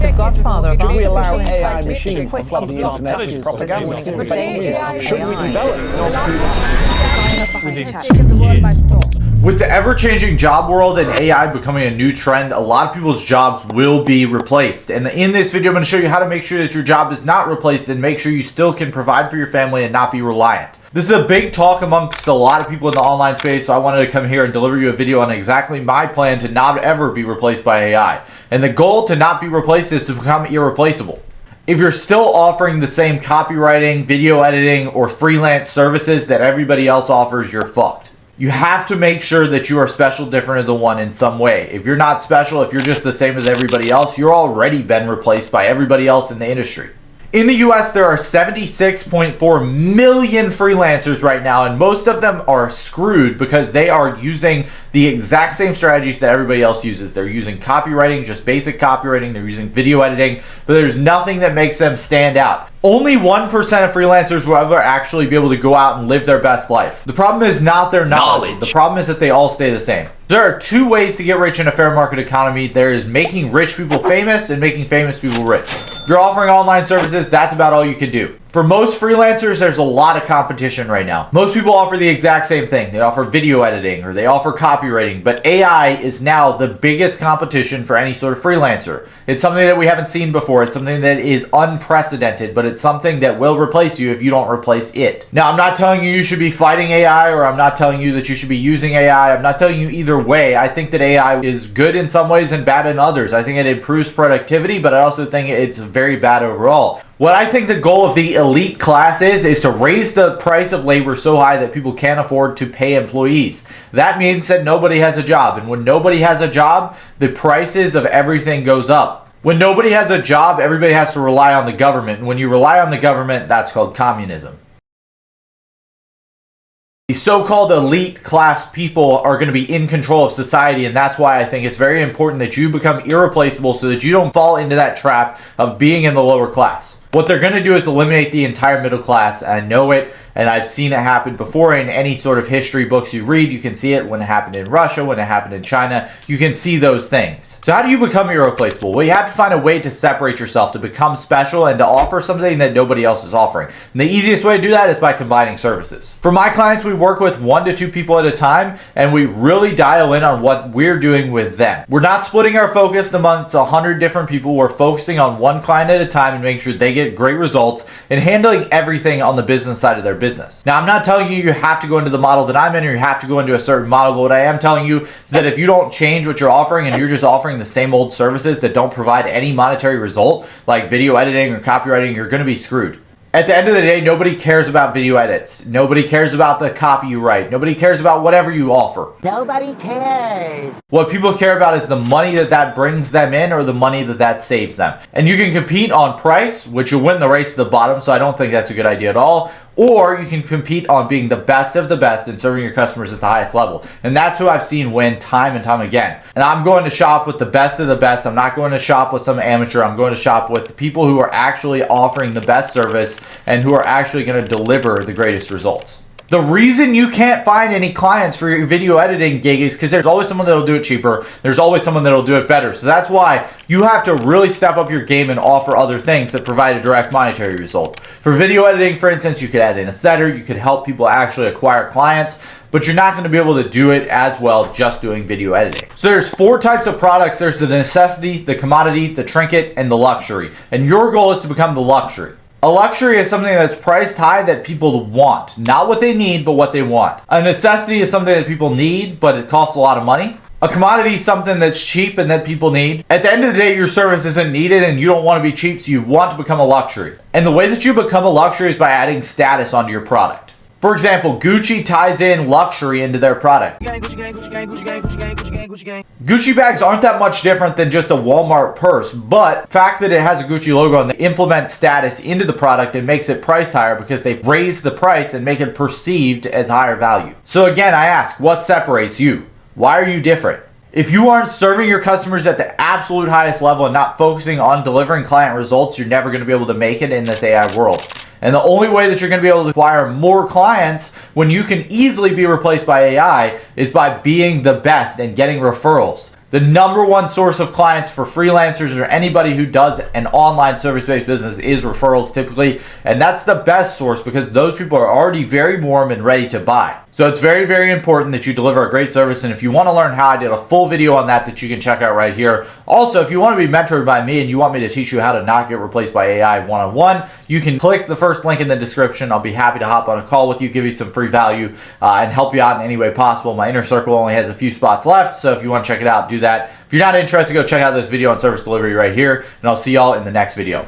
the godfather of Should we allow artificial AI intelligence machines to flood the internet with propaganda? Should we develop? With the ever-changing job world and AI becoming a new trend, a lot of people's jobs will be replaced. And in this video, I'm going to show you how to make sure that your job is not replaced and make sure you still can provide for your family and not be reliant. This is a big talk amongst a lot of people in the online space, so I wanted to come here and deliver you a video on exactly my plan to not ever be replaced by AI. And the goal to not be replaced is to become irreplaceable. If you're still offering the same copywriting, video editing, or freelance services that everybody else offers, you're fucked. You have to make sure that you are special, different, or the one in some way. If you're not special, if you're just the same as everybody else, you're already been replaced by everybody else in the industry. In the US, there are 76.4 million freelancers right now, and most of them are screwed because they are using the exact same strategies that everybody else uses. They're using copywriting, just basic copywriting, they're using video editing, but there's nothing that makes them stand out. Only 1% of freelancers will ever actually be able to go out and live their best life. The problem is not their knowledge. The problem is that they all stay the same. There are two ways to get rich in a fair market economy. There is making rich people famous and making famous people rich. If you're offering online services, that's about all you can do. For most freelancers, there's a lot of competition right now. Most people offer the exact same thing. They offer video editing or they offer copywriting, but AI is now the biggest competition for any sort of freelancer. It's something that we haven't seen before. It's something that is unprecedented, but it's something that will replace you if you don't replace it. Now, I'm not telling you should be fighting AI, or I'm not telling you that you should be using AI. I'm not telling you either way. I think that AI is good in some ways and bad in others. I think it improves productivity, but I also think it's very bad overall. What I think the goal of the elite class is to raise the price of labor so high that people can't afford to pay employees. That means that nobody has a job. And when nobody has a job, the prices of everything goes up. When nobody has a job, everybody has to rely on the government. And when you rely on the government, that's called communism. The so-called elite class people are going to be in control of society, and that's why I think it's very important that you become irreplaceable so that you don't fall into that trap of being in the lower class. What they're going to do is eliminate the entire middle class. I know it, and I've seen it happen before in any sort of history books you read. You can see it when it happened in Russia, when it happened in China. You can see those things. So how do you become irreplaceable? Well, you have to find a way to separate yourself, to become special, and to offer something that nobody else is offering. And the easiest way to do that is by combining services. For my clients, we work with 1 to 2 people at a time, and we really dial in on what we're doing with them. We're not splitting our focus amongst 100 different people. We're focusing on one client at a time and making sure they get great results and handling everything on the business side of their business. Now, I'm not telling you have to go into the model that I'm in or you have to go into a certain model, but what I am telling you is that if you don't change what you're offering and you're just offering the same old services that don't provide any monetary result, like video editing or copywriting, you're going to be screwed. At the end of the day, nobody cares about video edits. Nobody cares about the copy you write. Nobody cares about whatever you offer. Nobody cares. What people care about is the money that brings them in or the money that saves them. And you can compete on price, which will win the race to the bottom, so I don't think that's a good idea at all. Or you can compete on being the best of the best and serving your customers at the highest level. And that's who I've seen win time and time again. And I'm going to shop with the best of the best. I'm not going to shop with some amateur. I'm going to shop with the people who are actually offering the best service and who are actually going to deliver the greatest results. The reason you can't find any clients for your video editing gig is because there's always someone that'll do it cheaper. There's always someone that'll do it better. So that's why you have to really step up your game and offer other things that provide a direct monetary result. For video editing, for instance, you could add in a setter. You could help people actually acquire clients, but you're not going to be able to do it as well just doing video editing. So there's 4 types of products. There's the necessity, the commodity, the trinket, and the luxury. And your goal is to become the luxury. A luxury is something that's priced high that people want. Not what they need, but what they want. A necessity is something that people need, but it costs a lot of money. A commodity is something that's cheap and that people need. At the end of the day, your service isn't needed and you don't want to be cheap, so you want to become a luxury. And the way that you become a luxury is by adding status onto your product. For example, Gucci ties in luxury into their product. Gucci bags aren't that much different than just a Walmart purse, but the fact that it has a Gucci logo and they implement status into the product, it makes it priced higher because they raise the price and make it perceived as higher value. So again, I ask, what separates you? Why are you different? If you aren't serving your customers at the absolute highest level and not focusing on delivering client results, you're never going to be able to make it in this AI world. And the only way that you're going to be able to acquire more clients when you can easily be replaced by AI is by being the best and getting referrals. The number one source of clients for freelancers or anybody who does an online service-based business is referrals typically, and that's the best source because those people are already very warm and ready to buy. So it's very, very important that you deliver a great service, and if you want to learn how, I did a full video on that you can check out right here. Also, if you want to be mentored by me and you want me to teach you how to not get replaced by AI one-on-one, you can click the first link in the description. I'll be happy to hop on a call with you, give you some free value, and help you out in any way possible. My inner circle only has a few spots left, so if you want to check it out, do that. If you're not interested, go check out this video on service delivery right here, and I'll see y'all in the next video.